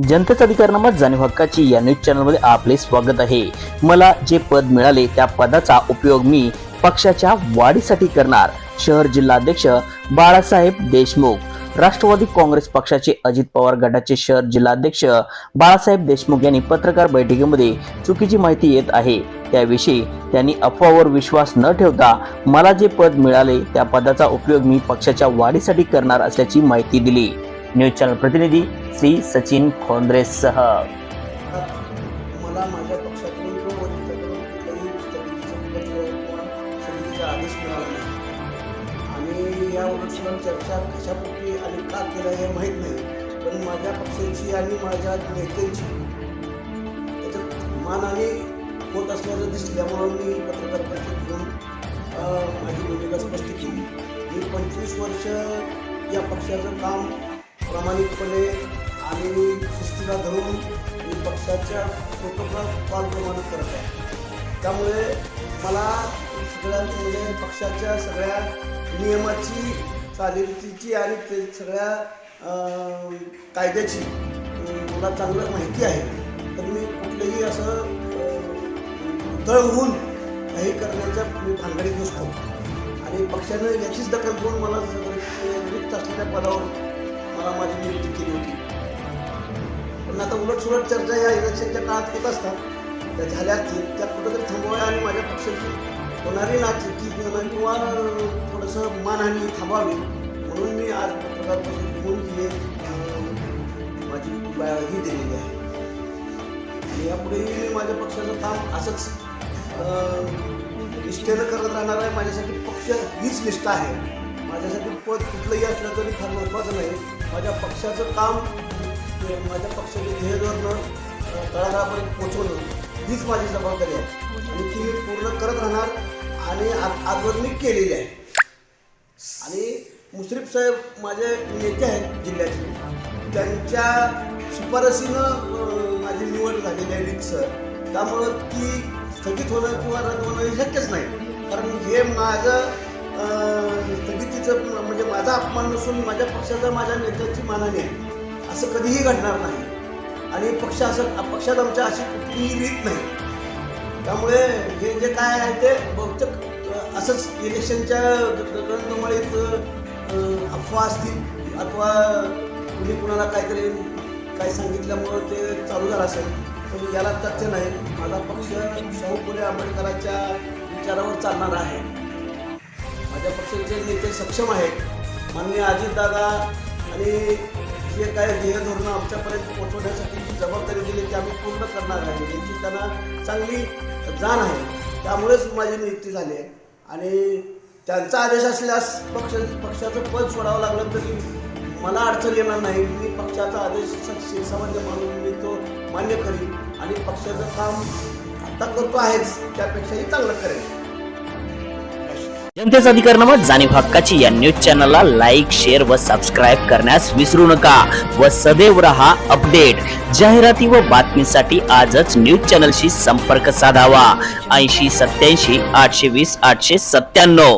जनतेचा अधिकारनामा जाणीव हक्काची या न्यूज चॅनलमध्ये आपले स्वागत आहे। मला जे पद मिळाले त्या पदाचा उपयोग मी पक्षाच्या वाढीसाठी करणार। शहर जिल्हाध्यक्ष बाळासाहेब देशमुख। राष्ट्रवादी काँग्रेस पक्षाचे अजित पवार गटाचे शहर जिल्हाध्यक्ष बाळासाहेब देशमुख यांनी पत्रकार बैठकीमध्ये चुकीची माहिती येत आहे त्याविषयी त्यांनी अफवावर विश्वास न ठेवता मला जे पद मिळाले त्या पदाचा उपयोग मी पक्षाच्या वाढीसाठी करणार असल्याची माहिती दिली। न्यूज चॅनल प्रतिनिधी श्री सचिन खोंद्रेसह मला माझ्या पक्षाकडून किंवा वरिष्ठांकडून कुठल्याही स्थगितीचा आदेश मिळाला नाही आणि यावर सुद्धा चर्चा कशापोटी आणि का केला हे माहीत नाही, पण माझ्या पक्षाची आणि माझ्या नेत्यांची त्याच्यात मानहानी होत असल्याचं दिसल्यामुळं मी पत्रकार परिषद घेऊन माझी भूमिका स्पष्ट केली। मी 25 वर्ष या पक्षाचं काम प्रामाणिकपणे आणि शिस्तीला धरून मी पक्षाच्या प्रोटोकॉल प्रमाणे करत आहे। त्यामुळे मला सगळ्या म्हणजे पक्षाच्या सगळ्या नियमाची चालीरीतीची आणि ते सगळ्या कायद्याची मला चांगलं माहिती आहे, तर मी कुठलेही असं तळ होऊन काही करण्याच्या भानगडीत नसतो आणि पक्षानं याचीच दखल घेऊन मला रिक्त असलेल्या पदावर मला माझी नियुक्ती केली होती। पण आता उलटसुलट चर्चा या इलेक्शनच्या काळात येत असतात, त्या झाल्या त्या कुठंतरी थांबवाव्या आणि माझ्या पक्षाची होणारी नाचकी किंवा थोडंसं मानहानी थांबावी म्हणून मी आज पत्रकार परिषद घेऊन ही माझी ही दिलेली आहे आणि यापुढेही मी माझ्या पक्षाचं काम असंच निष्ठेनं करत राहणार आहे। माझ्यासाठी पक्ष हीच निष्ठा आहे। माझ्यासाठी पद कुठलंही असलं तरी फार महत्त्वाचं नाही, माझ्या पक्षाचं काम माझ्या पक्षाचे ध्येय धोरणं तळागाळापर्यंत पोचवणं हीच माझी जबाबदारी आहे आणि ती मी पूर्ण करत राहणार आणि आजवर मी केलेली आहे। आणि मुश्रीफ साहेब माझे नेते आहेत जिल्ह्याचे, त्यांच्या शिफारसीनं माझी निवड झालेली आहे सर, त्यामुळं ती स्थगित होणं किंवा रद्द होणं हे शक्यच नाही, कारण हे माझं स्थगितीचं म्हणजे माझा अपमान नसून माझ्या पक्षाचा माझ्या नेत्याची मानहानी आहे, असं कधीही घडणार नाही आणि पक्षात आमच्या अशी कुठलीही रीत नाही। त्यामुळे हे जे काय आहे ते बहुतेक असंच इलेक्शनच्या रणधुमाळीत अफवा असतील अथवा कुणी कुणाला काहीतरी काय सांगितल्यामुळं ते चालू झालं असेल, पण याला तथ्य नाही। माझा पक्ष शाहू फुले आंबेडकरांच्या विचारावर चालणारा आहे। माझ्या पक्षाचे नेते सक्षम आहेत। माननीय अजितदादा आणि जे काय ध्येय धोरणं आमच्यापर्यंत पोहोचवण्यासाठी जी जबाबदारी दिली ती आम्ही पूर्ण करणार आहे याची त्यांना चांगली जाण आहे, त्यामुळेच माझी नियुक्ती झाली आहे आणि त्यांचा आदेश असल्यास पक्षाचं पद सोडावं लागलं तरी मला अडचण येणार नाही। मी पक्षाचा आदेश शिरसामान्य मानून मी तो मान्य करीन आणि पक्षाचं काम आता करतो आहेच त्यापेक्षाही चांगलं करेन। जनतेचा अधिकारनामा जाणीव हक्काची या न्यूज चॅनलला लाईक, शेअर व सबस्क्राईब करण्यास विसरू नका व सदैव रहा अपडेट। जाहिराती व बातमीसाठी आजच न्यूज चॅनलशी संपर्क साधावा 80 87 820 897।